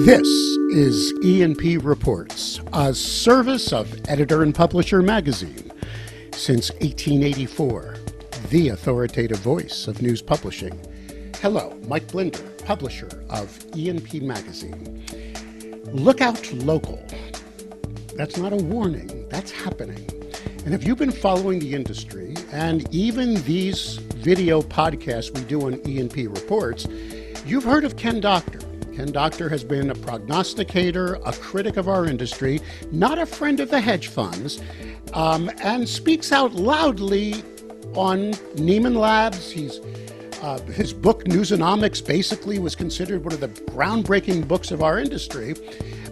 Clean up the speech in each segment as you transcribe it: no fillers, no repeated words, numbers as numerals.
This is E&P Reports, a service of Editor and Publisher magazine. Since 1884, the authoritative voice of news publishing. Hello, Mike Blinder, publisher of E&P Magazine. Lookout Local. That's not a warning, that's happening. And if you've been following the industry and even these video podcasts we do on E&P Reports, you've heard of Ken Doctor. Ken Doctor has been a prognosticator, a critic of our industry, not a friend of the hedge funds, and speaks out loudly on Neiman Labs. His book, Newsonomics, basically was considered one of the groundbreaking books of our industry.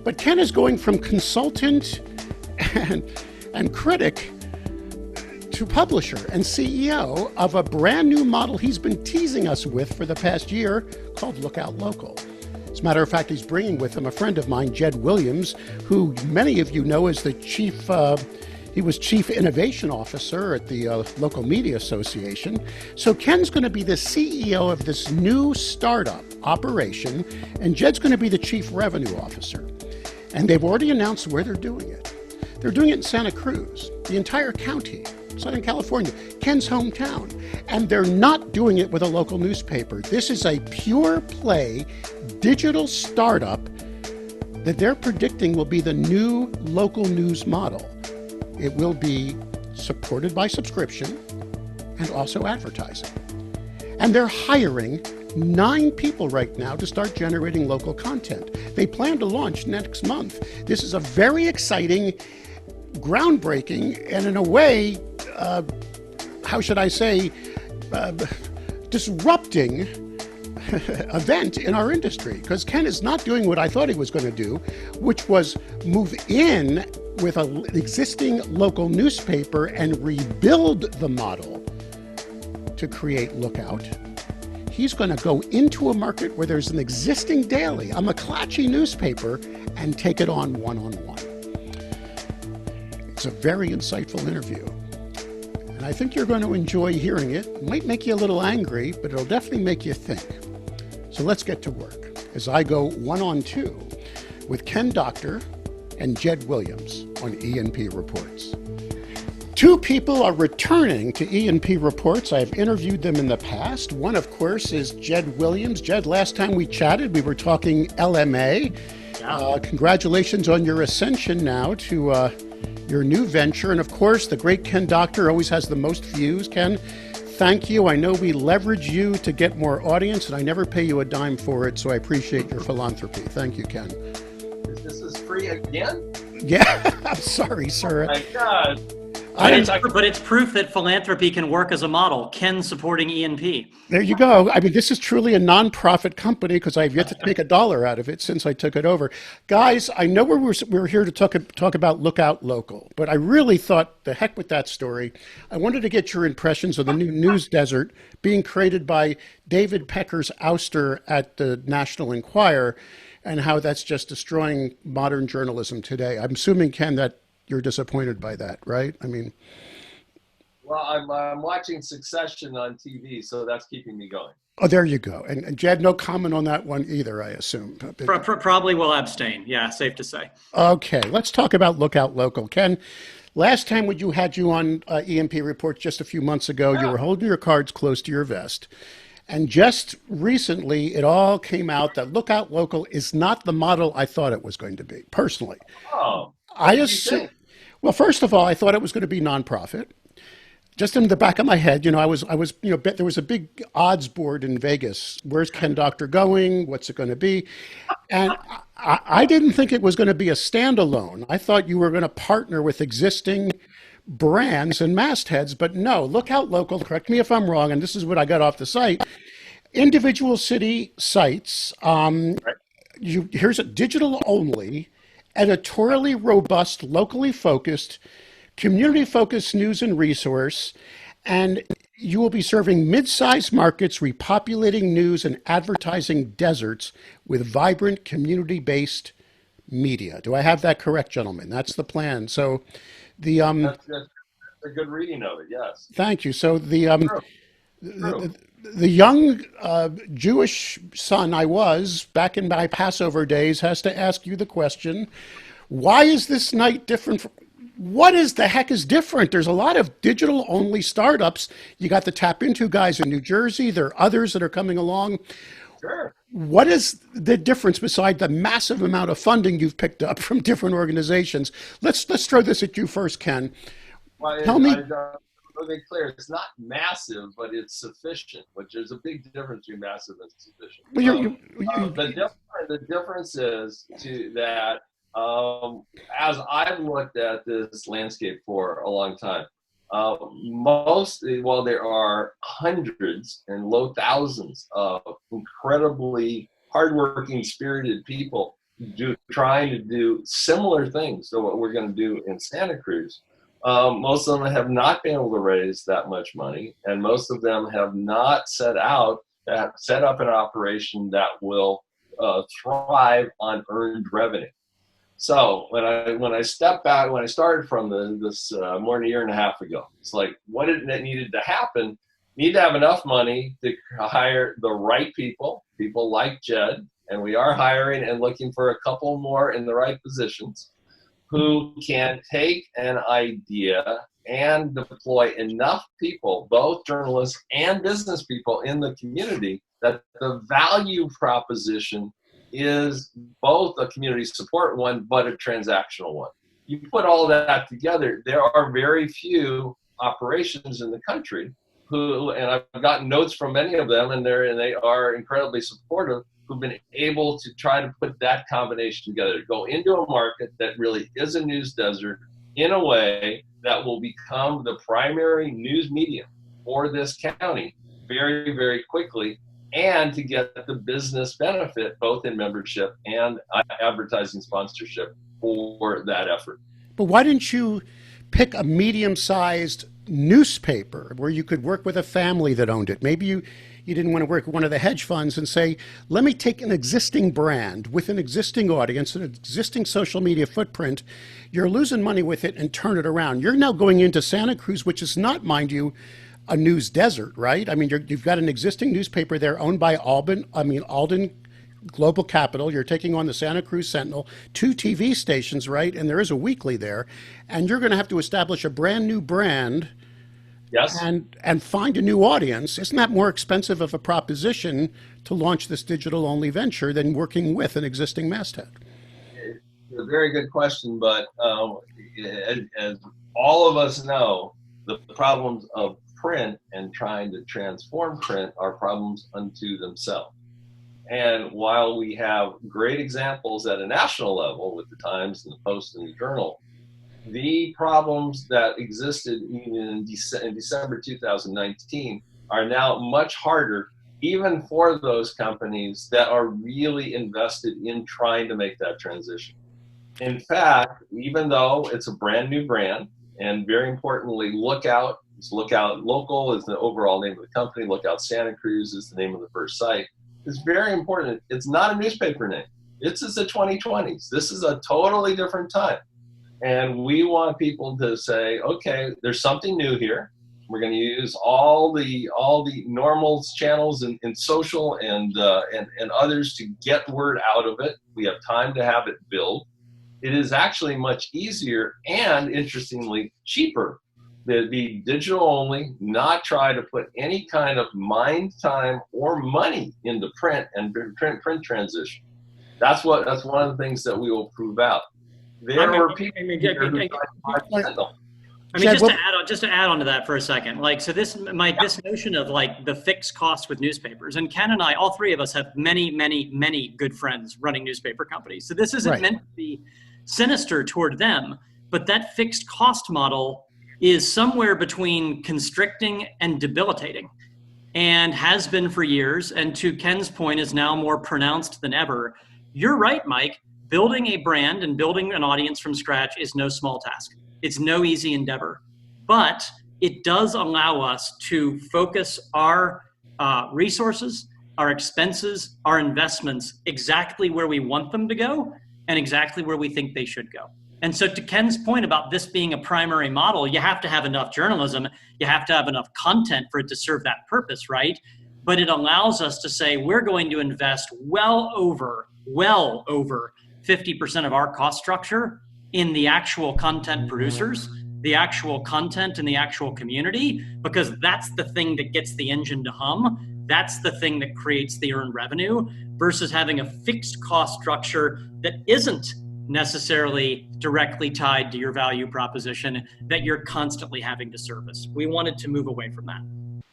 But Ken is going from consultant and critic to publisher and CEO of a brand new model he's been teasing us with for the past year called Lookout Local. As a matter of fact, he's bringing with him a friend of mine, Jed Williams, who many of you know as the he was chief innovation officer at the local media association. So Ken's going to be the CEO of this new startup operation, and Jed's going to be the chief revenue officer. And they've already announced where they're doing it. They're doing it in Santa Cruz, the entire county, Southern California, Ken's hometown. And they're not doing it with a local newspaper. This is a pure play digital startup that they're predicting will be the new local news model. It will be supported by subscription and also advertising. And they're hiring 9 people right now to start generating local content. They plan to launch next month. This is a very exciting, groundbreaking, and in a way, disrupting event in our industry, because Ken is not doing what I thought he was going to do, which was move in with an existing local newspaper and rebuild the model to create Lookout. He's going to go into a market where there's an existing daily, a McClatchy newspaper, and take it on one-on-one. It's a very insightful interview. And I think you're going to enjoy hearing it. It might make you a little angry, but it'll definitely make you think. So let's get to work as I go one-on-two with Ken Doctor and Jed Williams on E&P Reports. 2 people are returning to E&P Reports. I've interviewed them in the past. One, of course, is Jed Williams. Jed, last time we chatted, we were talking LMA. Yeah. Congratulations on your ascension now to your new venture. And of course, the great Ken Doctor always has the most views. Ken, thank you. I know we leverage you to get more audience, and I never pay you a dime for it, so I appreciate your philanthropy. Thank you, Ken. This is free again? Yeah, I'm sorry, sir. Oh my God. But it's proof that philanthropy can work as a model. Ken supporting E&P. There you go. I mean, this is truly a nonprofit company because I've yet to make a dollar out of it since I took it over. Guys, I know we're here to talk about Lookout Local, but I really thought, the heck with that story. I wanted to get your impressions of the new news desert being created by David Pecker's ouster at the National Enquirer and how that's just destroying modern journalism today. I'm assuming, Ken, that you're disappointed by that, right? I mean, well, I'm watching Succession on TV, so that's keeping me going. Oh, there you go. And Jed, no comment on that one either, I assume. Probably will abstain. Yeah, safe to say. Okay, let's talk about Lookout Local. Ken, last time when you had you on E&P Reports just a few months ago, You were holding your cards close to your vest. And just recently, it all came out that Lookout Local is not the model I thought it was going to be, personally. Oh. I assume, well, first of all, I thought it was going to be nonprofit. Just in the back of my head, there was a big odds board in Vegas. Where's Ken Doctor going? What's it going to be? And I didn't think it was going to be a standalone. I thought you were going to partner with existing brands and mastheads, but no, Lookout Local, correct me if I'm wrong, and this is what I got off the site, individual city sites. Here's a digital only, editorially robust, locally focused, community-focused news and resource, and you will be serving mid-sized markets, repopulating news and advertising deserts with vibrant community-based media. Do I have that correct, gentlemen? That's the plan. So that's a good reading of it, yes. Thank you. So the young Jewish son I was back in my Passover days has to ask you the question, why is this night different from, what is the heck is different? There's a lot of digital only startups. You got the Tap Into guys in New Jersey. There are others that are coming along. Sure. What is the difference beside the massive amount of funding you've picked up from different organizations? Let's throw this at you first, Ken. Well, Tell me. To be clear, it's not massive, but it's sufficient, which there's a big difference between massive and sufficient. Well, The difference is that as I've looked at this landscape for a long time, there are hundreds and low thousands of incredibly hardworking, spirited people trying to do similar things to what we're going to do in Santa Cruz. Most of them have not been able to raise that much money, and most of them have not set up an operation that will thrive on earned revenue. So when I stepped back, when I started from this more than a year and a half ago, it's like, what needed to happen? Need to have enough money to hire the right people like Jed, and we are hiring and looking for a couple more in the right positions, who can take an idea and deploy enough people, both journalists and business people in the community, that the value proposition is both a community support one, but a transactional one. You put all that together, there are very few operations in the country who, and I've gotten notes from many of them, and they are incredibly supportive, who've been able to try to put that combination together, to go into a market that really is a news desert in a way that will become the primary news medium for this county very, very quickly, and to get the business benefit both in membership and advertising sponsorship for that effort. But why didn't you pick a medium-sized newspaper where you could work with a family that owned it? Maybe you didn't want to work with one of the hedge funds and say, let me take an existing brand with an existing audience, an existing social media footprint. You're losing money with it, and turn it around. You're now going into Santa Cruz, which is not, mind you, a news desert, right? I mean, you've got an existing newspaper there owned by Alden Global Capital. You're taking on the Santa Cruz Sentinel, 2 TV stations, right? And there is a weekly there. And you're going to have to establish a brand new brand. Yes. And find a new audience. Isn't that more expensive of a proposition to launch this digital-only venture than working with an existing masthead? It's a very good question, but as all of us know, the problems of print and trying to transform print are problems unto themselves. And while we have great examples at a national level with the Times and the Post and the Journal, the problems that existed even in December 2019 are now much harder, even for those companies that are really invested in trying to make that transition. In fact, even though it's a brand new brand, and very importantly, Lookout Local is the overall name of the company, Lookout Santa Cruz is the name of the first site, it's very important. It's not a newspaper name. This is the 2020s. This is a totally different time. And we want people to say, okay, there's something new here. We're going to use all the normal channels in social and others to get word out of it. We have time to have it build. It is actually much easier and, interestingly, cheaper to be digital only, not try to put any kind of mind, time, or money into print and print transition. That's one of the things that we will prove out. There were people just to add on to that for a second, this notion of the fixed costs with newspapers, and Ken and I, all three of us, have many good friends running newspaper companies. So this isn't meant to be sinister toward them, but that fixed cost model is somewhere between constricting and debilitating, and has been for years. And to Ken's point, is now more pronounced than ever. You're right, Mike. Building a brand and building an audience from scratch is no small task. It's no easy endeavor, but it does allow us to focus our resources, our expenses, our investments exactly where we want them to go and exactly where we think they should go. And so to Ken's point about this being a primary model, you have to have enough journalism, you have to have enough content for it to serve that purpose, right? but it allows us to say we're going to invest well over 50% of our cost structure in the actual content producers, the actual content and the actual community, because that's the thing that gets the engine to hum. That's the thing that creates the earned revenue versus having a fixed cost structure that isn't necessarily directly tied to your value proposition that you're constantly having to service. We wanted to move away from that.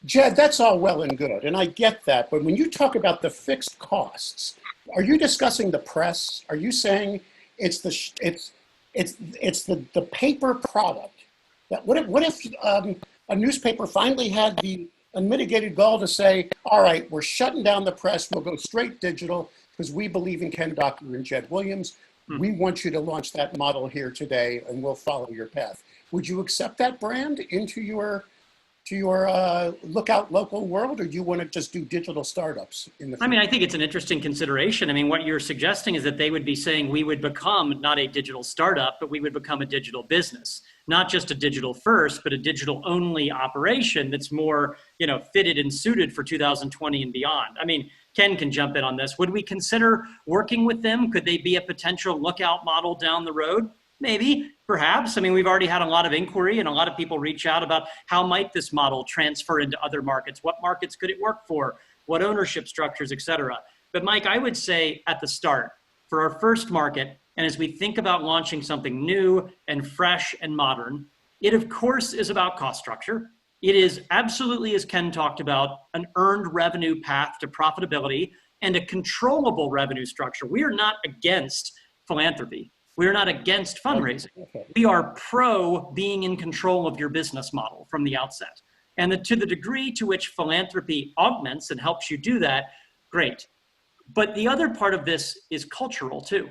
Jed, that's all well and good, and I get that. But when you talk about the fixed costs, are you discussing the press? Are you saying it's the paper product? That what if a newspaper finally had the unmitigated gall to say, all right, we're shutting down the press, we'll go straight digital because we believe in Ken Docker and Jed Williams. We want you to launch that model here today, and we'll follow your path. Would you accept that brand into your Lookout local world, or do you want to just do digital startups in the future? I mean, I think it's an interesting consideration. I mean, what you're suggesting is that they would be saying we would become not a digital startup, but we would become a digital business, not just a digital first, but a digital only operation that's more, fitted and suited for 2020 and beyond. I mean, Ken can jump in on this. Would we consider working with them? Could they be a potential Lookout model down the road? Maybe, perhaps. I mean, we've already had a lot of inquiry and a lot of people reach out about how might this model transfer into other markets? What markets could it work for? What ownership structures, et cetera? But Mike, I would say at the start, for our first market, and as we think about launching something new and fresh and modern, it of course is about cost structure. It is absolutely, as Ken talked about, an earned revenue path to profitability and a controllable revenue structure. We are not against philanthropy. We're not against fundraising. We are pro being in control of your business model from the outset. And to the degree to which philanthropy augments and helps you do that, great. But the other part of this is cultural too.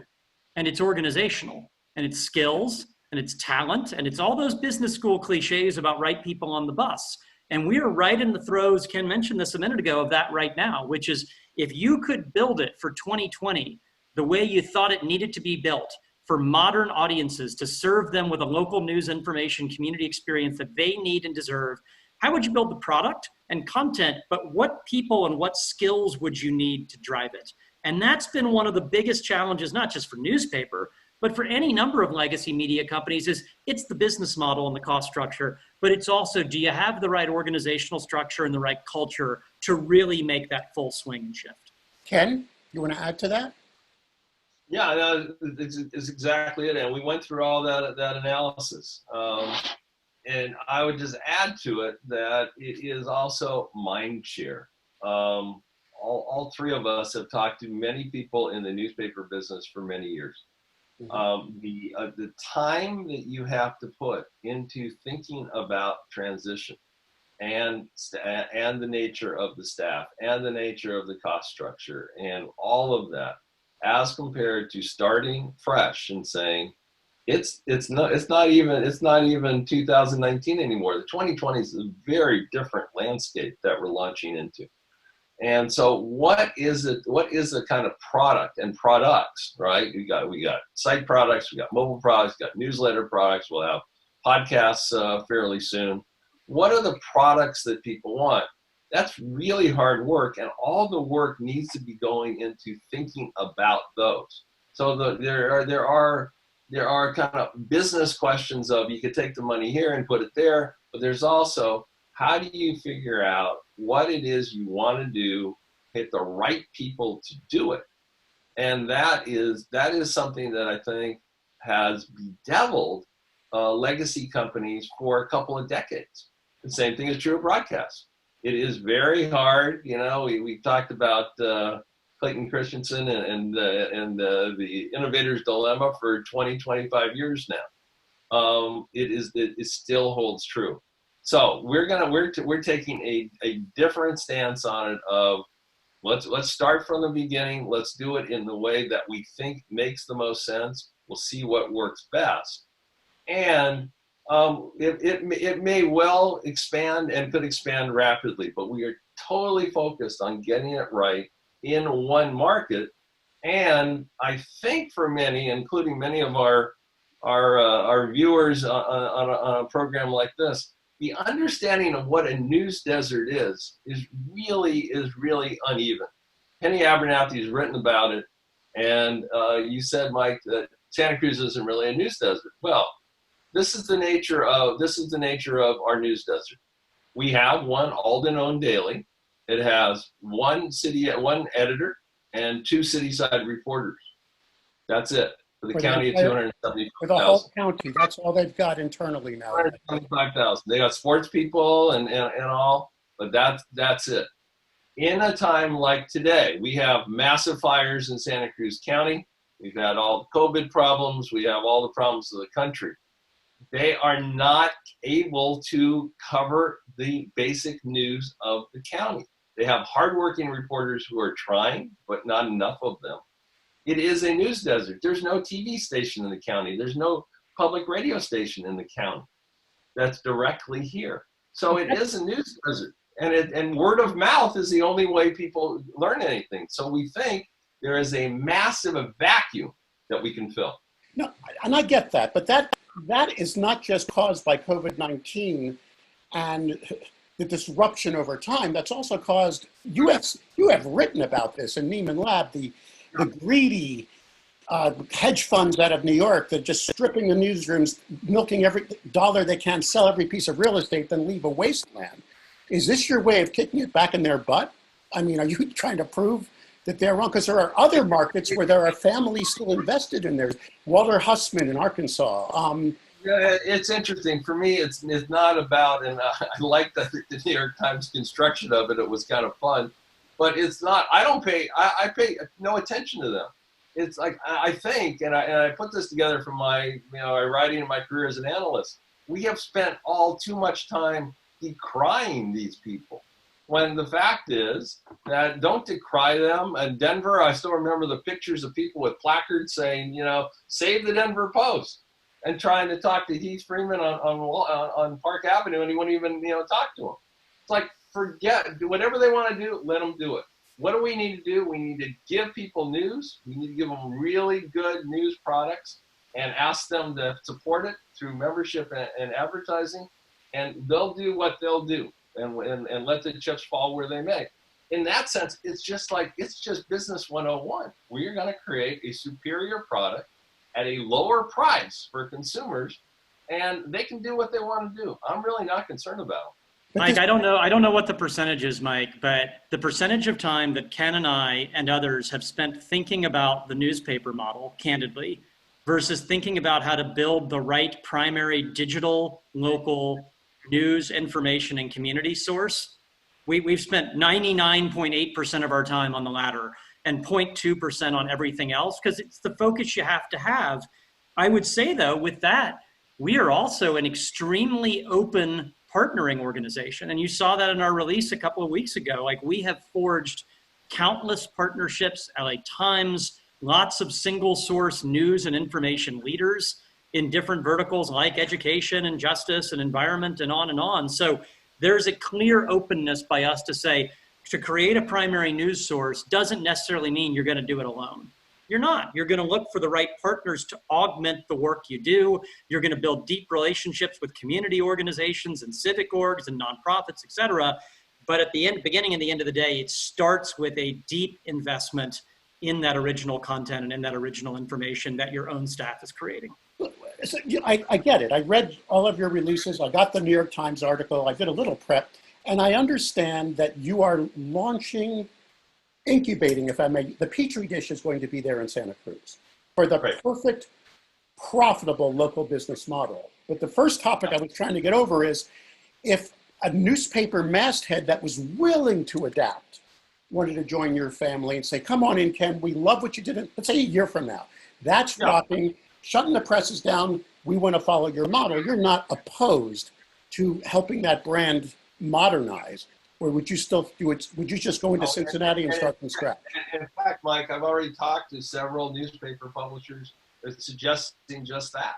And it's organizational, and it's skills, and it's talent, and it's all those business school cliches about right people on the bus. And we are right in the throes, Ken mentioned this a minute ago, of that right now, which is if you could build it for 2020 the way you thought it needed to be built, for modern audiences to serve them with a local news information community experience that they need and deserve, how would you build the product and content, but what people and what skills would you need to drive it? And that's been one of the biggest challenges, not just for newspaper, but for any number of legacy media companies, is it's the business model and the cost structure, but it's also, do you have the right organizational structure and the right culture to really make that full swing and shift? Ken, you want to add to that? Yeah, no, it's exactly it. And we went through all that analysis. And I would just add to it that it is also mind share. All three of us have talked to many people in the newspaper business for many years. The time that you have to put into thinking about transition and the nature of the staff and the nature of the cost structure and all of that, as compared to starting fresh and saying it's not even 2019 anymore. The 2020 is a very different landscape that we're launching into. And so what is it? What is the kind of product and products, right? We got site products, we got mobile products, we got newsletter products, we'll have podcasts fairly soon. What are the products that people want? That's really hard work, and all the work needs to be going into thinking about those. So there are kind of business questions of you could take the money here and put it there, but there's also how do you figure out what it is you want to do, get the right people to do it, and that is something that I think has bedeviled legacy companies for a couple of decades. The same thing is true of broadcast. It is very hard. We talked about Clayton Christensen and the innovator's dilemma for 25 years now. It still holds true. So we're taking a different stance on it of let's start from the beginning. Let's do it in the way that we think makes the most sense. We'll see what works best. And it may well expand and could expand rapidly, but we are totally focused on getting it right in one market. And I think for many, including many of our viewers on a program like this, the understanding of what a news desert is really uneven. Penny Abernathy's written about it, and you said, Mike, that Santa Cruz isn't really a news desert. Well, this is the nature of our news desert. We have one Alden-owned daily. It has one editor and 2 city-side reporters. That's it for the county of 275,000. For the whole county, that's all they've got internally now. 275,000. They got sports people and all, but that's it. In a time like today, we have massive fires in Santa Cruz County. We've had all the COVID problems. We have all the problems of the country. They are not able to cover the basic news of the county. They have hardworking reporters who are trying, but not enough of them. It is a news desert. There's no TV station in the county. There's no public radio station in the county that's directly here. So it is a news desert. And word of mouth is the only way people learn anything. So we think there is a massive vacuum that we can fill. No, and I get that, but that is not just caused by COVID-19 and the disruption over time. That's also caused, you have written about this in Neiman Lab, the greedy hedge funds out of New York that just stripping the newsrooms, milking every dollar they can, sell every piece of real estate, then leave a wasteland. Is this your way of kicking it back in their butt? I mean, are you trying to prove that they're wrong? Because there are other markets where there are families still invested in there. Walter Hussman in Arkansas. It's interesting. For me, it's not about, and I like the New York Times construction of it. It was kind of fun. But it's not, I pay no attention to them. It's like, I think, and I put this together from my writing in my career as an analyst, we have spent all too much time decrying these people, when the fact is that don't decry them. In Denver, I still remember the pictures of people with placards saying, save the Denver Post, and trying to talk to Heath Freeman on Park Avenue, and he wouldn't even talk to him. It's like, forget, whatever they want to do, let them do it. What do we need to do? We need to give people news. We need to give them really good news products and ask them to support it through membership and advertising. And they'll do what they'll do, and let the chips fall where they may. In that sense, it's just business 101. We're going to create a superior product at a lower price for consumers, and they can do what they want to do. I'm really not concerned about them. Mike, I don't know what the percentage is, Mike, but the percentage of time that Ken and I and others have spent thinking about the newspaper model, candidly, versus thinking about how to build the right primary digital, local news, information, and community source. We've spent 99.8% of our time on the latter and 0.2% on everything else, because it's the focus you have to have. I would say, though, with that, we are also an extremely open partnering organization. And you saw that in our release a couple of weeks ago. Like, we have forged countless partnerships, LA Times, lots of single source news and information leaders in different verticals like education and justice and environment and on and on. So there's a clear openness by us to say, to create a primary news source doesn't necessarily mean you're going to do it alone. You're not. You're going to look for the right partners to augment the work you do. You're going to build deep relationships with community organizations and civic orgs and nonprofits, et cetera. But at the beginning and the end of the day, it starts with a deep investment in that original content and in that original information that your own staff is creating. So, I get it. I read all of your releases. I got the New York Times article. I did a little prep. And I understand that you are incubating, if I may, the Petri dish is going to be there in Santa Cruz for the perfect, profitable local business model. But the first topic I was trying to get over is, if a newspaper masthead that was willing to adapt wanted to join your family and say, come on in, Ken, we love what you did, let's say a year from now. That's dropping, shutting the presses down. We want to follow your model. You're not opposed to helping that brand modernize, or would you still do it? Would you just go into Cincinnati and start from scratch? In fact, Mike, I've already talked to several newspaper publishers suggesting just that.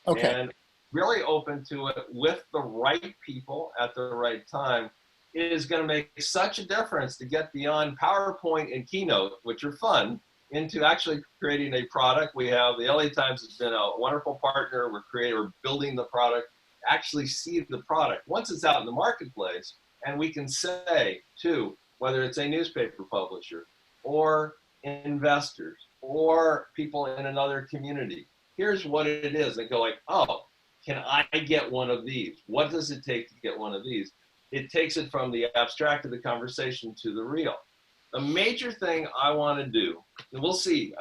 Okay. And really open to it with the right people at the right time. It is going to make such a difference to get beyond PowerPoint and Keynote, which are fun, into actually creating a product. We have the LA Times has been a wonderful partner. We're building the product actually see the product once it's out in the marketplace, and we can say to whether it's a newspaper publisher or investors or people in another community, here's what it is. They go like, oh, can I get one of these? What does it take to get one of these? It takes it from the abstract of the conversation to the real. The major thing I want to do, and we'll see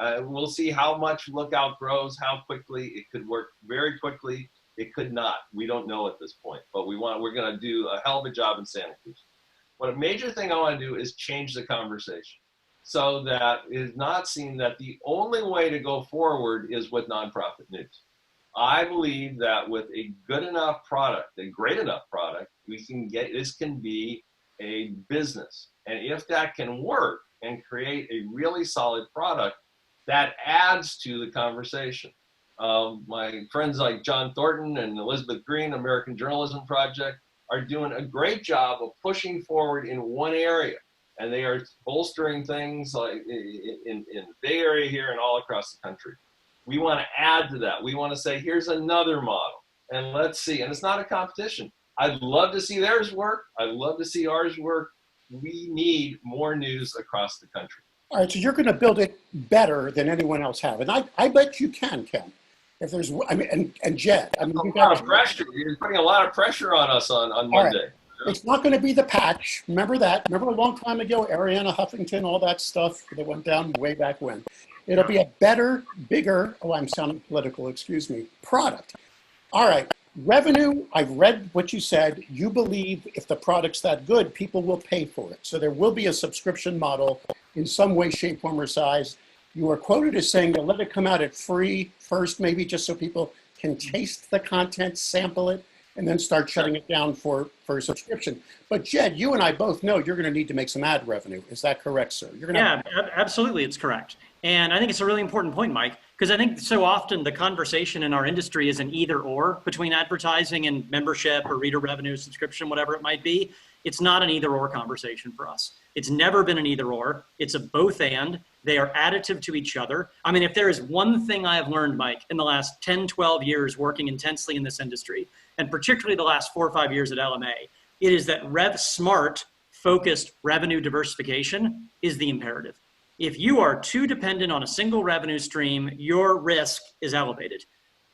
how much Lookout grows, how quickly it could work. Very quickly, it could not. We don't know at this point, but we're going to do a hell of a job in Santa Cruz. But a major thing I want to do is change the conversation so that it is not seen that the only way to go forward is with nonprofit news. I believe that with a good enough product, a great enough product, this can be a business. And if that can work and create a really solid product, that adds to the conversation. My friends like John Thornton and Elizabeth Green, American Journalism Project, are doing a great job of pushing forward in one area. And they are bolstering things like in the Bay Area here and all across the country. We want to add to that. We want to say, here's another model. And let's see. And it's not a competition. I'd love to see theirs work. I'd love to see ours work. We need more news across the country. All right, so you're going to build it better than anyone else have. And I bet you can, Ken. If there's, I mean, and Jed. I mean, a lot of pressure. You're putting a lot of pressure on us on Monday. Right. It's not going to be the patch. Remember that. Remember a long time ago, Arianna Huffington, all that stuff that went down way back when. It'll be a better, bigger, oh, I'm sounding political, excuse me, product. All right, revenue, I've read what you said. You believe if the product's that good, people will pay for it. So there will be a subscription model in some way, shape, form, or size. You are quoted as saying you'll let it come out at free first, maybe just so people can taste the content, sample it, and then start shutting it down for a subscription. But Jed, you and I both know you're going to need to make some ad revenue. Is that correct, sir? You're going to absolutely, it's correct. And I think it's a really important point, Mike, because I think so often the conversation in our industry is an either or between advertising and membership or reader revenue, subscription, whatever it might be. It's not an either or conversation for us. It's never been an either or. It's a both and. They are additive to each other. I mean, if there is one thing I have learned, Mike, in the last 10, 12 years working intensely in this industry, and particularly the last 4 or 5 years at LMA, it is that smart, focused revenue diversification is the imperative. If you are too dependent on a single revenue stream, your risk is elevated.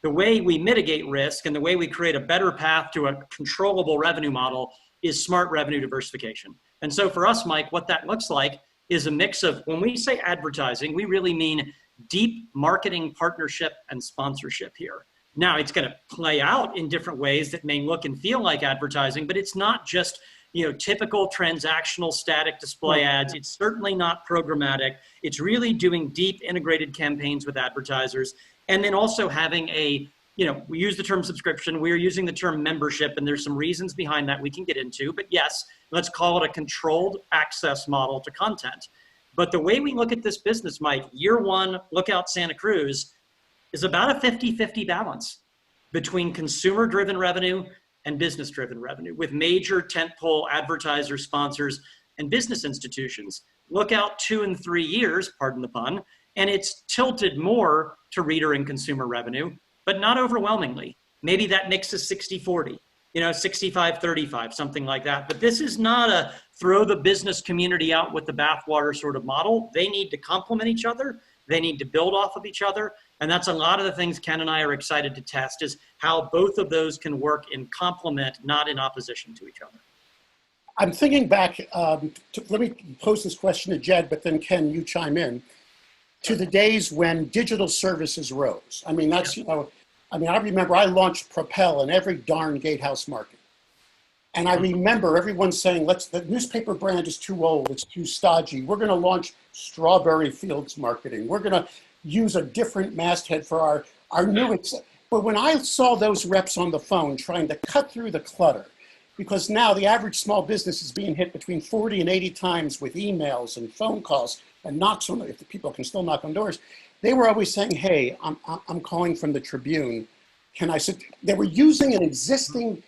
The way we mitigate risk and the way we create a better path to a controllable revenue model is smart revenue diversification. And so for us, Mike, what that looks like is a mix of, when we say advertising, we really mean deep marketing partnership and sponsorship here. Now, it's going to play out in different ways that may look and feel like advertising, but it's not just typical transactional static display ads. It's certainly not programmatic. It's really doing deep integrated campaigns with advertisers. And then also having we use the term subscription. We're using the term membership, and there's some reasons behind that we can get into. But yes, let's call it a controlled access model to content. But the way we look at this business, Mike, year one, Lookout Santa Cruz, is about a 50-50 balance between consumer-driven revenue and business-driven revenue with major tentpole advertiser sponsors and business institutions. Look out 2 and 3 years, pardon the pun, and it's tilted more to reader and consumer revenue, but not overwhelmingly. Maybe that mix is 60-40, 65-35, something like that. But this is not a throw the business community out with the bathwater sort of model. They need to complement each other. They need to build off of each other. And that's a lot of the things Ken and I are excited to test, is how both of those can work in complement, not in opposition to each other. I'm thinking back, let me pose this question to Jed, but then Ken, you chime in, to the days when digital services rose. I mean, that's, I remember I launched Propel in every darn gatehouse market. And I remember everyone saying, the newspaper brand is too old, it's too stodgy. We're gonna launch Strawberry Fields marketing. We're gonna use a different masthead for our new, but when I saw those reps on the phone trying to cut through the clutter, because now the average small business is being hit between 40 and 80 times with emails and phone calls and knocks on, if the people can still knock on doors, they were always saying, hey, I'm calling from the Tribune. Can I sit? They were using an existing,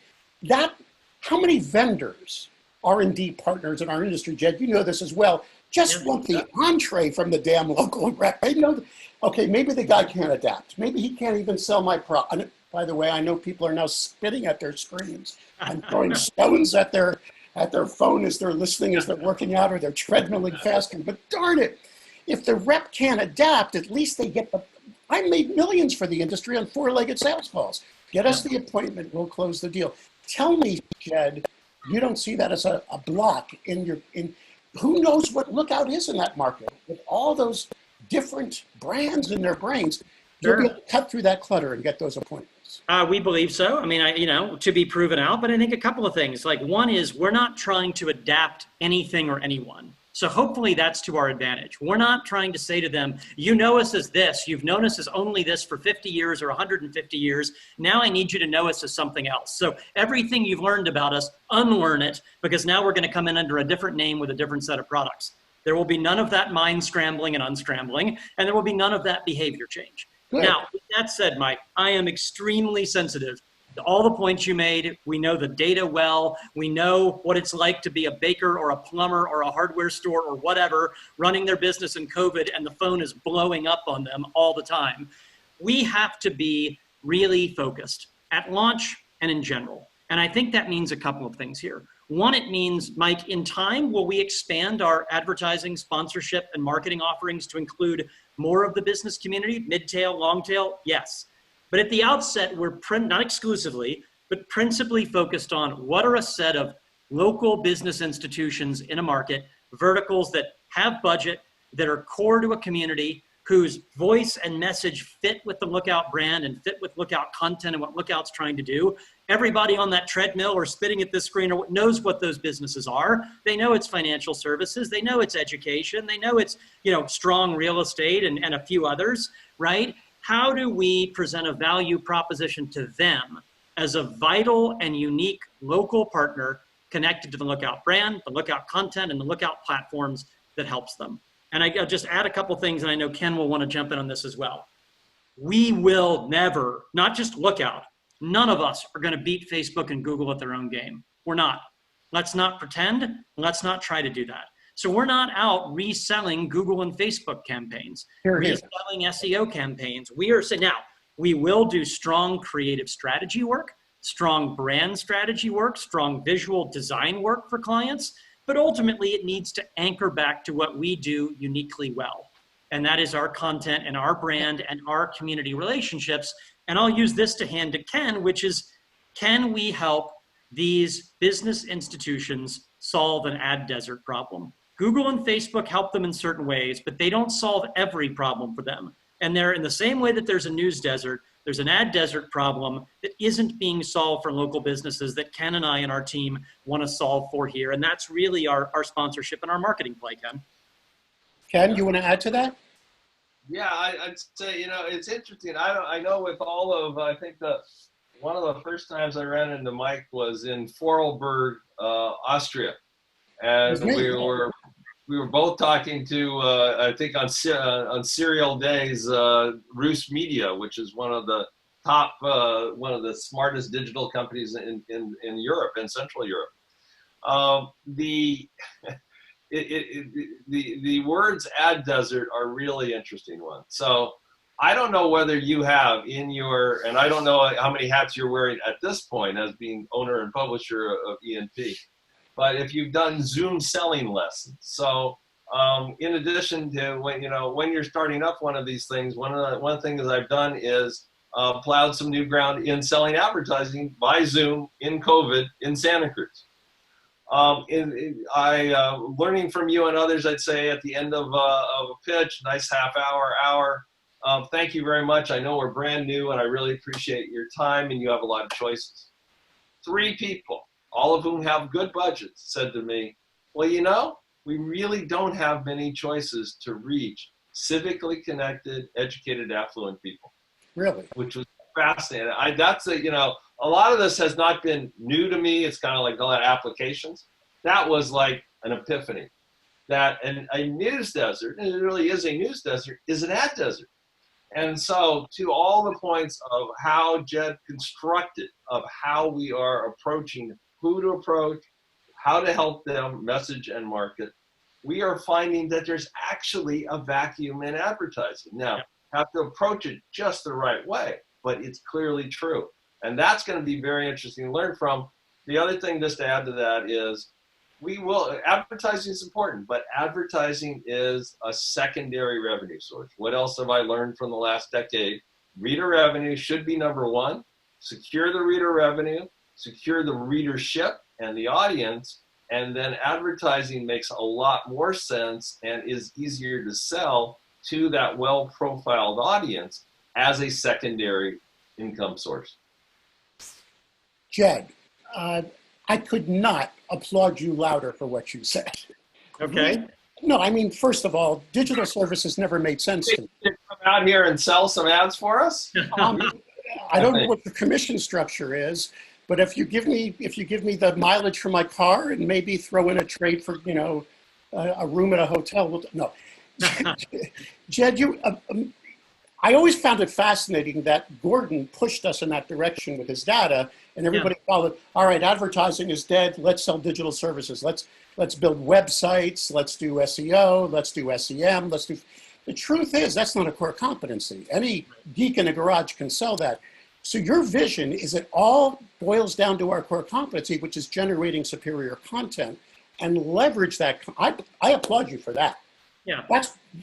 how many vendors, R&D partners in our industry, Jed, you know this as well, just want the entree from the damn local rep. They know, okay, maybe the guy can't adapt. Maybe he can't even sell my product. By the way, I know people are now spitting at their screens and throwing stones at their phone as they're listening, as they're working out, or they're treadmilling faster. But darn it, if the rep can't adapt, at least they get the. I made millions for the industry on four-legged sales calls. Get us the appointment, we'll close the deal. Tell me, Jed, you don't see that as a block in who knows what Lookout is in that market with all those different brands in their brains. You'll be able to cut through that clutter and get those appointments. We believe so. I mean, to be proven out, but I think a couple of things. Like, one is we're not trying to adapt anything or anyone. So hopefully that's to our advantage. We're not trying to say to them, you know us as this, you've known us as only this for 50 years or 150 years. Now I need you to know us as something else. So everything you've learned about us, unlearn it, because now we're going to come in under a different name with a different set of products. There will be none of that mind scrambling and unscrambling, and there will be none of that behavior change. Good. Now, with that said, Mike, I am extremely sensitive to all the points you made. We know the data well. We know what it's like to be a baker or a plumber or a hardware store or whatever, running their business in COVID, and the phone is blowing up on them all the time. We have to be really focused at launch and in general. And I think that means a couple of things here. One, it means, Mike, in time, will we expand our advertising, sponsorship, and marketing offerings to include more of the business community, mid-tail, long-tail? Yes. But at the outset, we're not exclusively, but principally focused on what are a set of local business institutions in a market, verticals that have budget, that are core to a community, whose voice and message fit with the Lookout brand and fit with Lookout content and what Lookout's trying to do. Everybody on that treadmill or spitting at this screen knows what those businesses are. They know it's financial services. They know it's education. They know it's, strong real estate and a few others, right? How do we present a value proposition to them as a vital and unique local partner connected to the Lookout brand, the Lookout content, and the Lookout platforms that helps them? And I'll just add a couple things, and I know Ken will want to jump in on this as well. We will never, not just Lookout, none of us are going to beat Facebook and Google at their own game. We're not. Let's not pretend. Let's not try to do that. So we're not out reselling Google and Facebook campaigns, reselling SEO campaigns. We are saying, now, we will do strong creative strategy work, strong brand strategy work, strong visual design work for clients, but ultimately it needs to anchor back to what we do uniquely well. And that is our content and our brand and our community relationships. And I'll use this to hand to Ken, which is, can we help these business institutions solve an ad desert problem? Google and Facebook help them in certain ways, but they don't solve every problem for them. And they're in the same way that there's a news desert, there's an ad desert problem that isn't being solved for local businesses that Ken and I and our team want to solve for here. And that's really our sponsorship and our marketing play, Ken. Ken, you want to add to that? Yeah, I'd say, it's interesting. I know with all of, I think one of the first times I ran into Mike was in Vorarlberg, Austria. And we were both talking to, I think on Serial Days, Roost Media, which is one of the top, one of the smartest digital companies in Europe, in Central Europe. The words ad desert are really interesting ones. So I don't know whether you have in your, and I don't know how many hats you're wearing at this point as being owner and publisher of E&P. But if you've done Zoom selling lessons, so in addition to when you're starting up one of these things, one of the things I've done is plowed some new ground in selling advertising by Zoom in COVID in Santa Cruz. Learning from you and others, I'd say at the end of a pitch, nice half hour. Thank you very much. I know we're brand new, and I really appreciate your time, and you have a lot of choices. 3 people, all of whom have good budgets, said to me, well, we really don't have many choices to reach civically connected, educated, affluent people. Really? Which was fascinating. A lot of this has not been new to me. It's kind of like a lot of applications. That was like an epiphany. That a news desert, and it really is a news desert, is an ad desert. And so to all the points of how Jed constructed, of how we are approaching who to approach, how to help them message and market, we are finding that there's actually a vacuum in advertising. Now, have to approach it just the right way. but it's clearly true. And that's going to be very interesting to learn from. The other thing, just to add to that, is advertising is important, but advertising is a secondary revenue source. What else have I learned from the last decade? Reader revenue should be number one. Secure the reader revenue, secure the readership and the audience, and then advertising makes a lot more sense and is easier to sell to that well-profiled audience as a secondary income source. Jed, I could not applaud you louder for what you said. Okay. No, I mean, first of all, digital services never made sense to me. Come out here and sell some ads for us? I don't know what the commission structure is, but if you give me the mileage for my car and maybe throw in a trade for, you know, a room at a hotel, no. Jed, I always found it fascinating that Gordon pushed us in that direction with his data, and everybody followed. All right, advertising is dead. Let's sell digital services. Let's build websites. Let's do SEO. Let's do SEM. Let's do. The truth is that's not a core competency. Any geek in a garage can sell that. So your vision is it all boils down to our core competency, which is generating superior content, and leverage that. I applaud you for that. Yeah.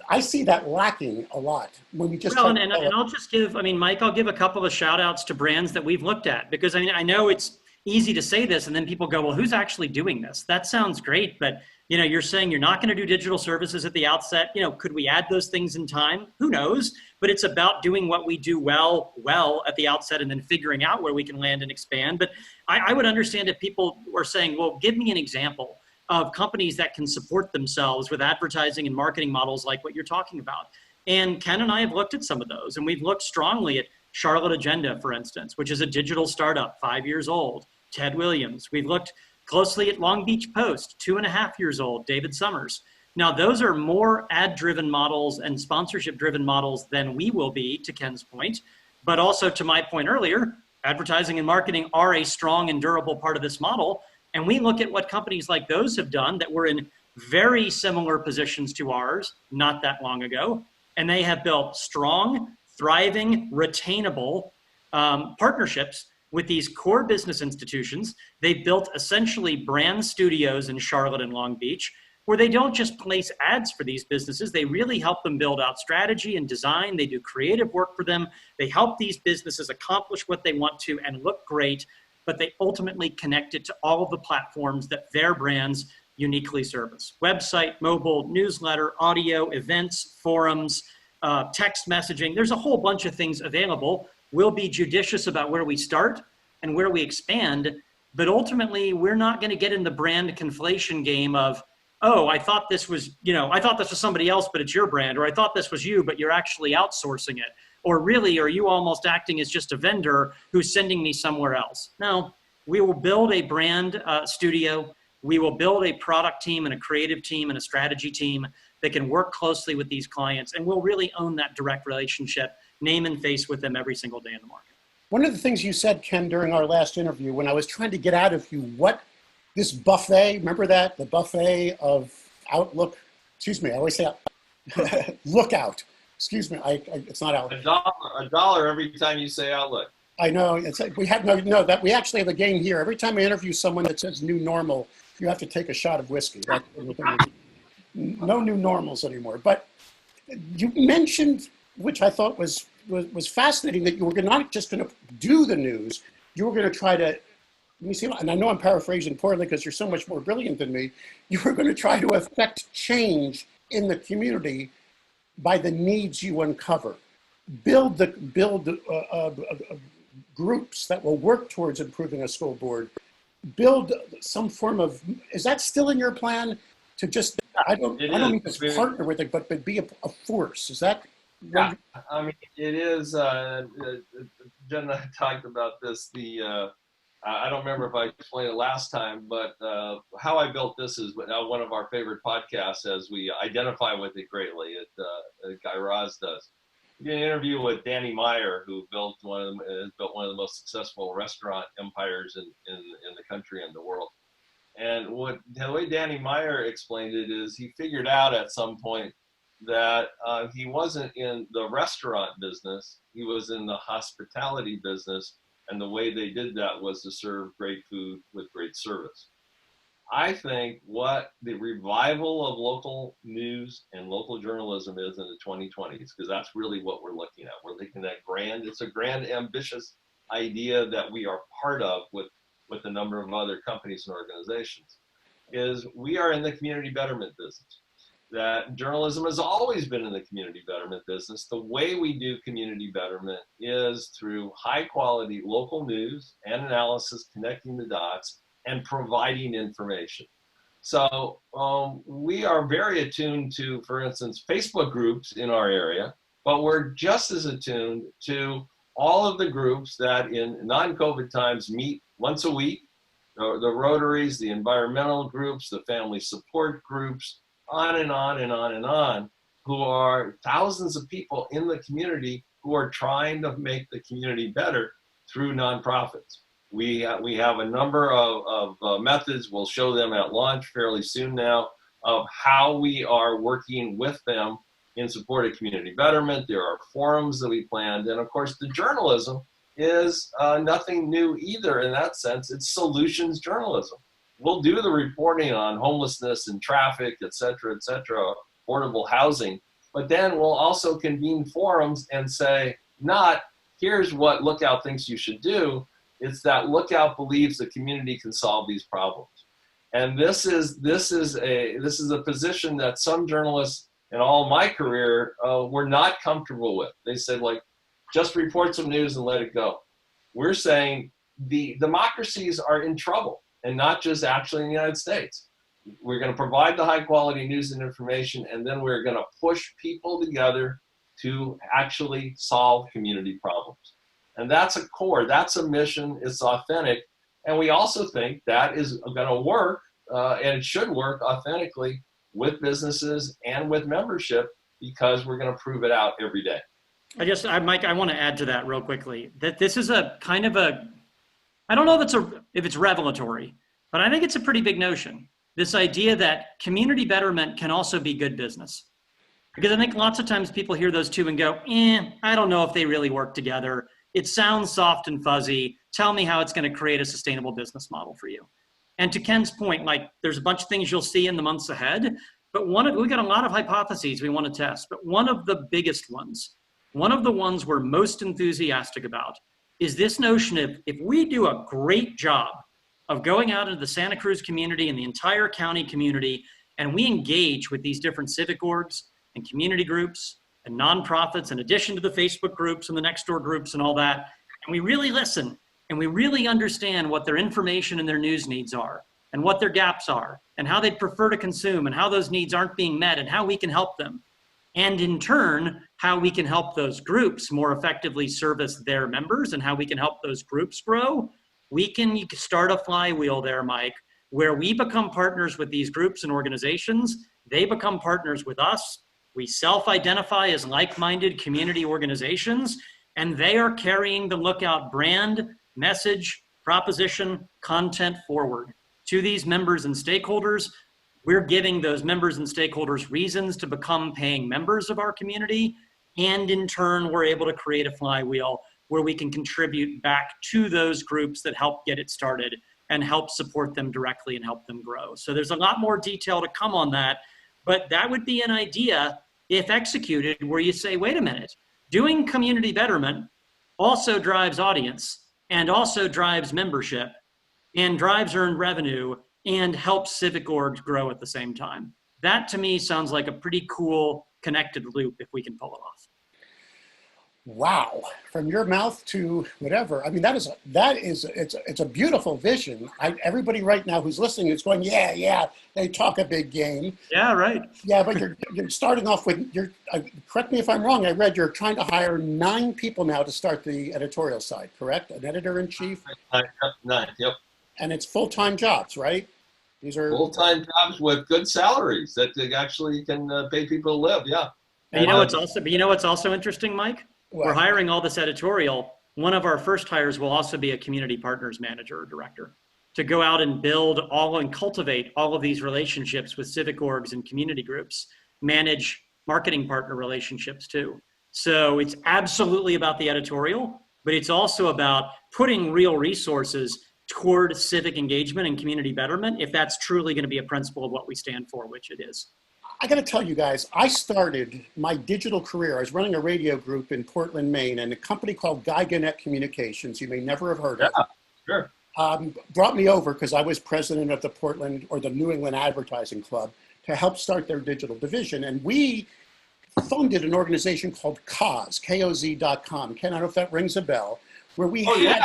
I see that lacking a lot when we just. Well, and I'll just give, I mean, Mike, I'll give a couple of shout outs to brands that we've looked at, because I mean, I know it's easy to say this and then people go, well, who's actually doing this? That sounds great, but you know, you're saying you're not going to do digital services at the outset. You know, could we add those things in time? Who knows? But it's about doing what we do well at the outset and then figuring out where we can land and expand. But I would understand if people were saying, well, give me an example of companies that can support themselves with advertising and marketing models like what you're talking about. And Ken and I have looked at some of those, and we've looked strongly at Charlotte Agenda, for instance, which is a digital startup, 5 years old, Ted Williams. We've looked closely at Long Beach Post, 2.5 years old, David Summers. Now, those are more ad-driven models and sponsorship-driven models than we will be, to Ken's point. But also, to my point earlier, advertising and marketing are a strong and durable part of this model. And we look at what companies like those have done that were in very similar positions to ours not that long ago. And they have built strong, thriving, retainable partnerships with these core business institutions. They've built essentially brand studios in Charlotte and Long Beach, where they don't just place ads for these businesses. They really help them build out strategy and design. They do creative work for them. They help these businesses accomplish what they want to and look great, but they ultimately connect it to all of the platforms that their brands uniquely service. Website, mobile, newsletter, audio, events, forums, text messaging. There's a whole bunch of things available. We'll be judicious about where we start and where we expand, but ultimately we're not going to get in the brand conflation game of, oh, I thought this was, I thought this was somebody else, but it's your brand, or I thought this was you, but you're actually outsourcing it. Or really, are you almost acting as just a vendor who's sending me somewhere else? No, we will build a brand studio. We will build a product team and a creative team and a strategy team that can work closely with these clients, and we'll really own that direct relationship, name and face with them every single day in the market. One of the things you said, Ken, during our last interview, when I was trying to get out of you what this buffet, remember that? The buffet of Outlook, excuse me, I always say Lookout. Excuse me, it's not Outlook. $1 every time you say Outlook. I know. It's like we had that we actually have a game here. Every time I interview someone that says new normal, you have to take a shot of whiskey. No new normals anymore. But you mentioned, which I thought was fascinating, that you were not just going to do the news. You were going to try to, let me see, and I know I'm paraphrasing poorly because you're so much more brilliant than me. You were going to try to affect change in the community by the needs you uncover. Build groups that will work towards improving a school board. Build some form of, is that still in your plan to just, I don't mean to partner with it, but be a force? Is that? Yeah, I mean, it is, Jen and I talked about this, I don't remember if I explained it last time, but how I built this is now one of our favorite podcasts as we identify with it greatly. Guy Raz does. We did an interview with Danny Meyer, who built one of the most successful restaurant empires in the country and the world. And the way Danny Meyer explained it is he figured out at some point that he wasn't in the restaurant business, he was in the hospitality business, and the way they did that was to serve great food with great service. I think what the revival of local news and local journalism is in the 2020s, because that's really what we're looking at. We're looking at it's a grand, ambitious idea that we are part of with a number of other companies and organizations, is we are in the community betterment business. That journalism has always been in the community betterment business. The way we do community betterment is through high quality local news and analysis, connecting the dots and providing information. So we are very attuned to, for instance, Facebook groups in our area, but we're just as attuned to all of the groups that in non-COVID times meet once a week, the Rotaries, the environmental groups, the family support groups, on and on and on and on, who are thousands of people in the community who are trying to make the community better through nonprofits. We have a number of methods, we'll show them at launch fairly soon now, of how we are working with them in support of community betterment. There are forums that we planned, and of course the journalism is nothing new either in that sense. It's solutions journalism. We'll do the reporting on homelessness and traffic, et cetera, affordable housing, but then we'll also convene forums and say, not here's what Lookout thinks you should do, it's that Lookout believes the community can solve these problems. And this is a position that some journalists in all my career were not comfortable with. They said, like, just report some news and let it go. We're saying the democracies are in trouble, and not just actually in the United States. We're going to provide the high quality news and information, and then we're going to push people together to actually solve community problems. And that's a core, that's a mission, it's authentic. And we also think that is going to work, and it should work authentically with businesses and with membership, because we're going to prove it out every day. Mike, I want to add to that real quickly, that this is a kind of a, I don't know if it's revelatory, but I think it's a pretty big notion. This idea that community betterment can also be good business. Because I think lots of times people hear those two and go, I don't know if they really work together. It sounds soft and fuzzy. Tell me how it's going to create a sustainable business model for you. And to Ken's point, like, there's a bunch of things you'll see in the months ahead, but we got a lot of hypotheses we want to test. But one of the biggest ones, one of the ones we're most enthusiastic about, is this notion of, if we do a great job of going out into the Santa Cruz community and the entire county community, and we engage with these different civic orgs and community groups and nonprofits, in addition to the Facebook groups and the next door groups and all that, and we really listen and we really understand what their information and their news needs are, and what their gaps are, and how they'd prefer to consume, and how those needs aren't being met, and how we can help them. And in turn, how we can help those groups more effectively service their members, and how we can help those groups grow. You can start a flywheel there, Mike, where we become partners with these groups and organizations. They become partners with us. We self-identify as like-minded community organizations, and they are carrying the Lookout brand, message, proposition, content forward to these members and stakeholders. We're giving those members and stakeholders reasons to become paying members of our community. And in turn, we're able to create a flywheel where we can contribute back to those groups that help get it started and help support them directly and help them grow. So there's a lot more detail to come on that, but that would be an idea, if executed, where you say, wait a minute, doing community betterment also drives audience and also drives membership and drives earned revenue and helps civic orgs grow at the same time. That to me sounds like a pretty cool connected loop if we can pull it off. Wow, from your mouth to whatever. I mean, it's a beautiful vision. Everybody right now who's listening is going, yeah, they talk a big game. Yeah, right. Yeah, but you're starting off with, correct me if I'm wrong, I read you're trying to hire 9 people now to start the editorial side, correct? An editor-in-chief? 9, yep. And it's full-time jobs, right? These are full-time jobs with good salaries that they actually can pay people to live, yeah. And you know what's also interesting, Mike? What? We're hiring all this editorial. One of our first hires will also be a community partners manager or director to go out and build and cultivate all of these relationships with civic orgs and community groups, manage marketing partner relationships too. So it's absolutely about the editorial, but it's also about putting real resources toward civic engagement and community betterment, if that's truly going to be a principle of what we stand for, which it is. I got to tell you guys, I started my digital career. I was running a radio group in Portland, Maine, and a company called Geigenet Communications, you may never have heard of. Sure. Brought me over because I was president of the Portland or the New England Advertising Club to help start their digital division. And we funded an organization called KOZ, KOZ.com. Ken, I don't know if that rings a bell, where we had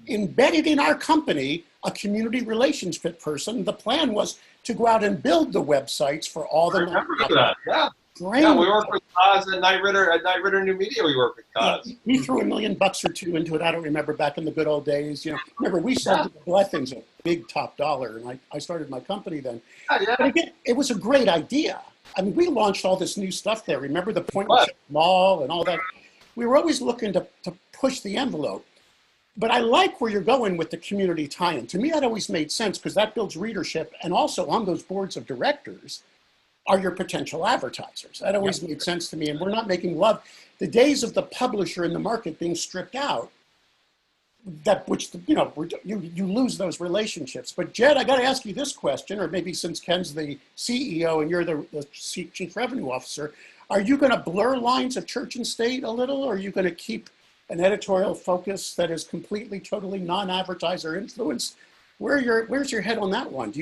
embedded in our company a community relations person. The plan was to go out and build the websites for all the. I remember that. Yeah. Yeah, we worked with KOZ at Knight Ridder New Media. We worked with KOZ. Yeah, we threw $1 million or two into it. I don't remember back in the good old days. You know, remember we sold the Blethings a big top dollar, and I started my company then. But again, it was a great idea. I mean, we launched all this new stuff there. Remember the Point Mall and all that? We were always looking to push the envelope. But I like where you're going with the community tie-in. To me, that always made sense because that builds readership. And also on those boards of directors are your potential advertisers. That always made sense to me. And we're not making love. The days of the publisher in the market being stripped out, you lose those relationships. But Jed, I got to ask you this question, or maybe since Ken's the CEO and you're the chief revenue officer, are you going to blur lines of church and state a little, or are you going to keep an editorial focus that is completely, totally non-advertiser influenced? Where's your head on that one?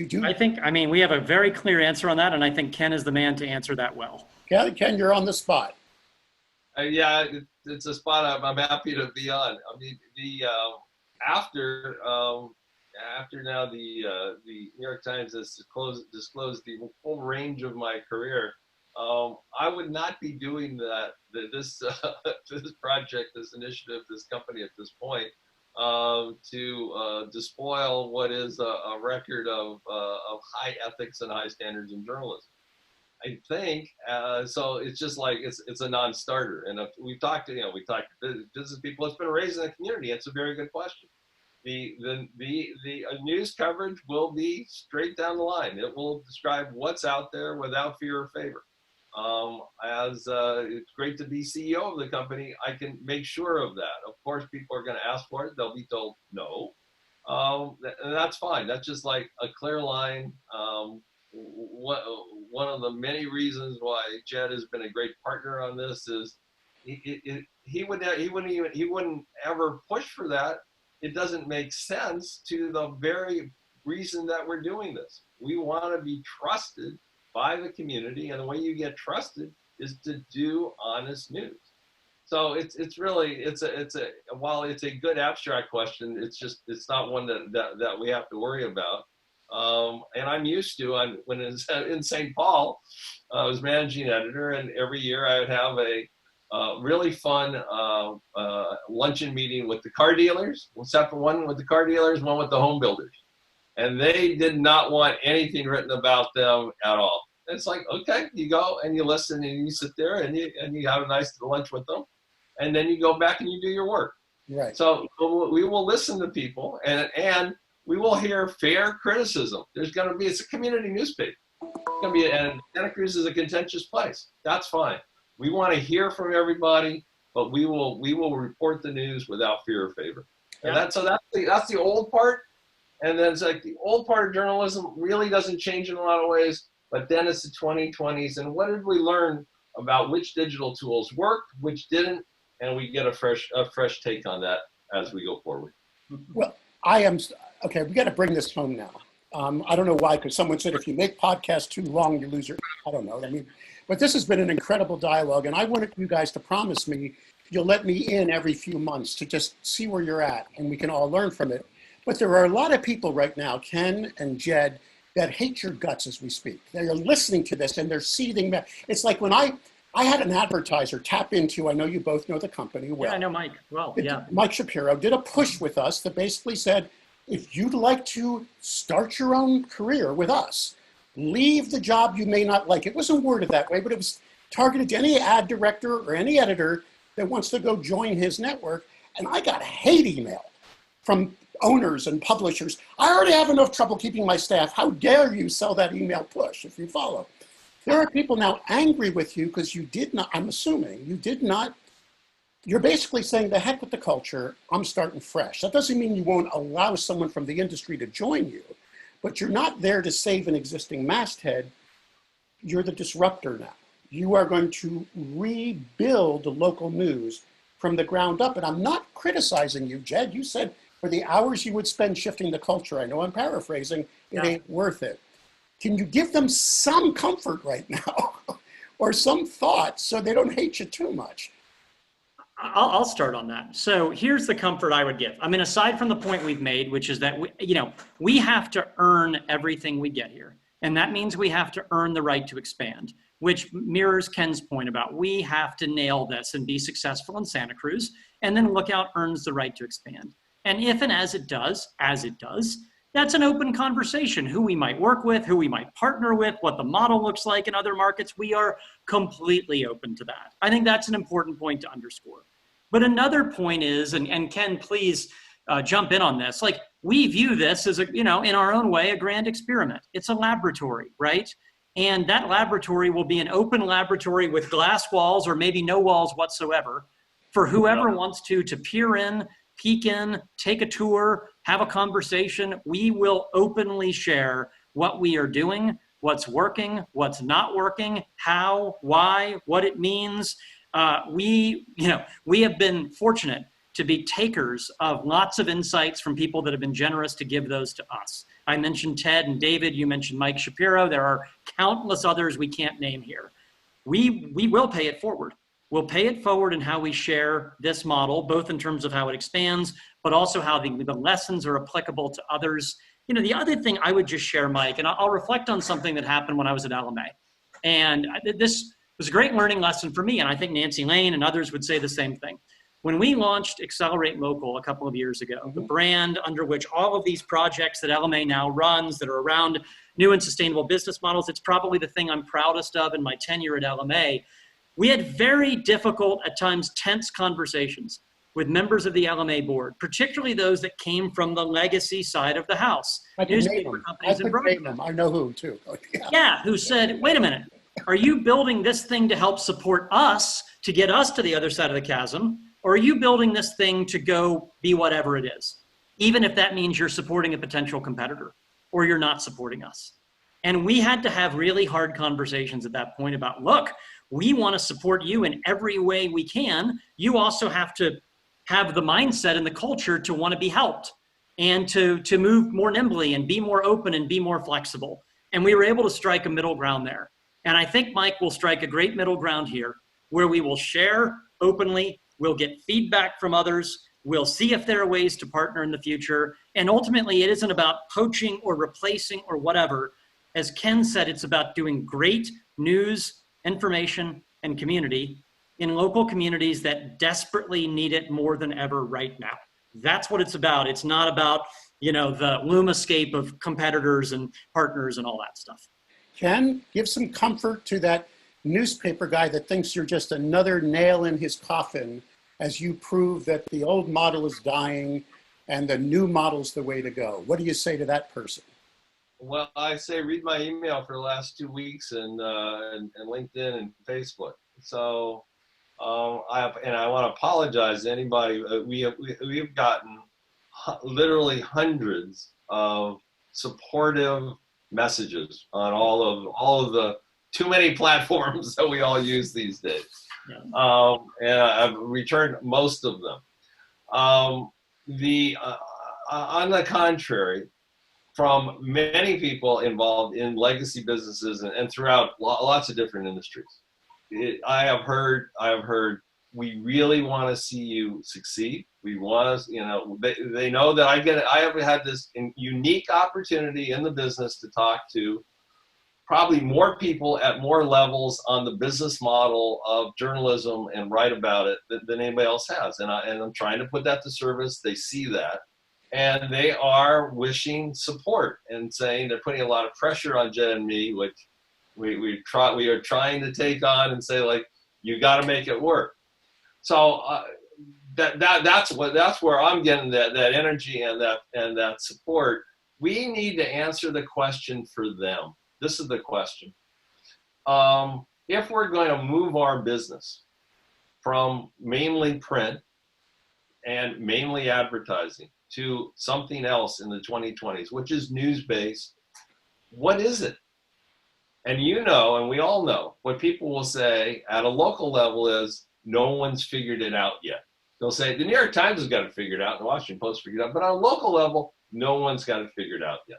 I mean, we have a very clear answer on that, and I think Ken is the man to answer that well. Ken, you're on the spot. It's a spot I'm happy to be on. I mean, after now the New York Times has disclosed the full range of my career, I would not be doing this project, this initiative, this company at this point to despoil what is a record of high ethics and high standards in journalism. I think so. It's just like it's a non-starter. And if we talked to business people. It's been raised in the community. It's a very good question. The news coverage will be straight down the line. It will describe what's out there without fear or favor. It's great to be CEO of the company, I can make sure of that. Of course, people are going to ask for it. They'll be told no. And that's fine. That's just like a clear line. One of the many reasons why Jed has been a great partner on this is he wouldn't ever push for that. It doesn't make sense to the very reason that we're doing this. We want to be trusted by the community, and the way you get trusted is to do honest news. So it's while it's a good abstract question, it's not one that we have to worry about. And I'm used to when it's in St. Paul, I was managing editor, and every year I would have a really fun luncheon meeting with the car dealers, except for one with the car dealers, one with the home builders. And they did not want anything written about them at all. It's like, okay, you go and you listen and you sit there and you have a nice lunch with them, and then you go back and you do your work. Right. So we will listen to people and we will hear fair criticism. It's a community newspaper. And Santa Cruz is a contentious place. That's fine. We want to hear from everybody, but we will report the news without fear or favor. And that's the old part. And then it's like the old part of journalism really doesn't change in a lot of ways, but then it's the 2020s. And what did we learn about which digital tools worked, which didn't? And we get a fresh take on that as we go forward. Well, okay, we got to bring this home now. I don't know why, because someone said if you make podcasts too long, you lose I don't know. But this has been an incredible dialogue, and I wanted you guys to promise me you'll let me in every few months to just see where you're at, and we can all learn from it. But there are a lot of people right now, Ken and Jed, that hate your guts as we speak. They're listening to this and they're seething. It's like when I had an advertiser tap into, I know you both know the company well. Yeah, I know Mike well, yeah. Mike Shapiro did a push with us that basically said, if you'd like to start your own career with us, leave the job you may not like. It wasn't worded that way, but it was targeted to any ad director or any editor that wants to go join his network. And I got hate email from owners and publishers. I already have enough trouble keeping my staff. How dare you sell that email push, if you follow? There are people now angry with you because you did not, I'm assuming, you did not, you're basically saying, the heck with the culture, I'm starting fresh. That doesn't mean you won't allow someone from the industry to join you, but you're not there to save an existing masthead. You're the disruptor now. You are going to rebuild the local news from the ground up. And I'm not criticizing you, Jed. You said for the hours you would spend shifting the culture, I know I'm paraphrasing, it ain't worth it. Can you give them some comfort right now or some thought so they don't hate you too much? I'll start on that. So here's the comfort I would give. I mean, aside from the point we've made, which is that we have to earn everything we get here. And that means we have to earn the right to expand, which mirrors Ken's point about we have to nail this and be successful in Santa Cruz, and then Lookout earns the right to expand. And if and as it does, that's an open conversation, who we might work with, who we might partner with, what the model looks like in other markets. We are completely open to that. I think that's an important point to underscore. But another point is, and Ken, please jump in on this, like we view this as in our own way, a grand experiment. It's a laboratory, right? And that laboratory will be an open laboratory with glass walls or maybe no walls whatsoever for whoever wants to peer in, peek in, take a tour, have a conversation. We will openly share what we are doing, what's working, what's not working, how, why, what it means. We have been fortunate to be takers of lots of insights from people that have been generous to give those to us. I mentioned Ted and David, you mentioned Mike Shapiro. There are countless others we can't name here. We will pay it forward. We'll pay it forward in how we share this model, both in terms of how it expands, but also how the lessons are applicable to others. The other thing I would just share, Mike, and I'll reflect on something that happened when I was at LMA. And this was a great learning lesson for me, and I think Nancy Lane and others would say the same thing. When we launched Accelerate Local a couple of years ago, the brand under which all of these projects that LMA now runs that are around new and sustainable business models, it's probably the thing I'm proudest of in my tenure at LMA. We had very difficult, at times tense conversations with members of the LMA board, particularly those that came from the legacy side of the house. I could name them. I know who too. Yeah, who said, wait a minute, are you building this thing to help support us, to get us to the other side of the chasm? Or are you building this thing to go be whatever it is, even if that means you're supporting a potential competitor or you're not supporting us? And we had to have really hard conversations at that point about, look, we want to support you in every way we can. You also have to have the mindset and the culture to want to be helped and to move more nimbly and be more open and be more flexible. And we were able to strike a middle ground there. And I think Mike will strike a great middle ground here where we will share openly. We'll get feedback from others. We'll see if there are ways to partner in the future. And ultimately, it isn't about poaching or replacing or whatever. As Ken said, it's about doing great news, information, and community in local communities that desperately need it more than ever right now. That's what it's about. It's not about, the LUMAscape of competitors and partners and all that stuff. Ken, give some comfort to that newspaper guy that thinks you're just another nail in his coffin as you prove that the old model is dying and the new model's the way to go. What do you say to that person? Well, I say read my email for the last 2 weeks and LinkedIn and Facebook. So I want to apologize to anybody. We have gotten literally hundreds of supportive messages on all of the too many platforms that we all use these days. Yeah. And I've returned most of them. On the contrary, from many people involved in legacy businesses and throughout lots of different industries, I have heard, we really want to see you succeed. We want to, they know that I have had this unique opportunity in the business to talk to probably more people at more levels on the business model of journalism and write about it than anybody else has. And I'm trying to put that to service. They see that. And they are wishing support and saying they're putting a lot of pressure on Jen and me, which we are trying to take on and say, like, you got to make it work. So that's where I'm getting that energy and that support. We need to answer the question for them. This is the question. if we're going to move our business from mainly print and mainly advertising to something else in the 2020s, which is news-based, what is it? And you know, and we all know, what people will say at a local level is, no one's figured it out yet. They'll say, the New York Times has got it figured out, the Washington Post figured it out, but on a local level, no one's got it figured out yet.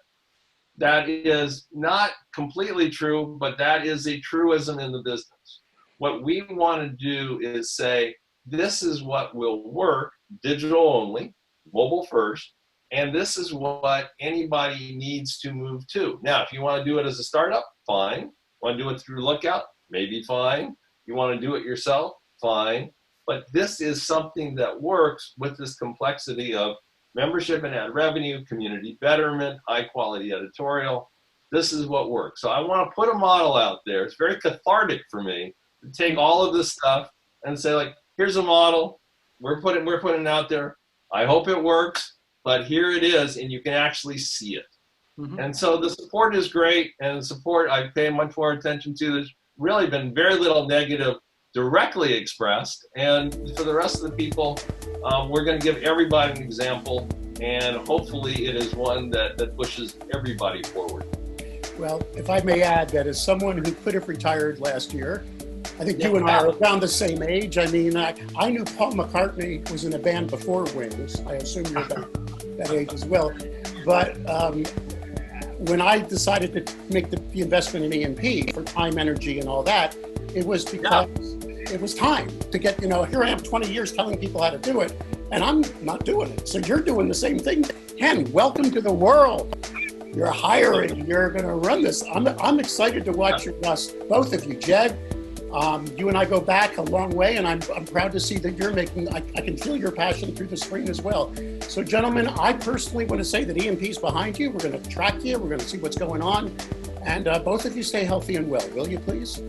That is not completely true, but that is a truism in the business. What we want to do is say, this is what will work, digital only, mobile first, and this is what anybody needs to move to. Now, if you want to do it as a startup, fine. Want to do it through Lookout? Maybe fine. You want to do it yourself? Fine. But this is something that works with this complexity of membership and ad revenue, community betterment, high quality editorial. This is what works. So I want to put a model out there. It's very cathartic for me to take all of this stuff and say, like, here's a model. We're putting it out there. I hope it works, but here it is, and you can actually see it. Mm-hmm. And so the support is great, and the support I pay much more attention to. There's really been very little negative directly expressed, and for the rest of the people, we're going to give everybody an example, and hopefully it is one that pushes everybody forward. Well, if I may add that as someone who could have retired last year, I think you and I are around the same age. I mean, I knew Paul McCartney was in a band before Wings. I assume you're that age as well. But when I decided to make the investment in E&P for time, energy, and all that, it was because it was time to get, here I am 20 years telling people how to do it, and I'm not doing it. So you're doing the same thing. Ken, welcome to the world. You're hiring, you're going to run this. I'm excited to watch your both of you. Jed, you and I go back a long way, and I'm proud to see that you're making, I can feel your passion through the screen as well. So gentlemen, I personally want to say that E&P is behind you. We're going to track you. We're going to see what's going on. And both of you stay healthy and well, will you please?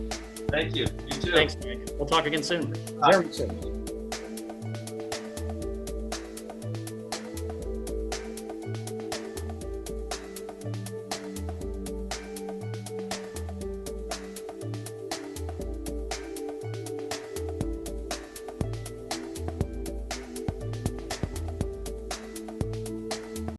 Thank you. You too. Thanks, Mike. We'll talk again soon. Very soon.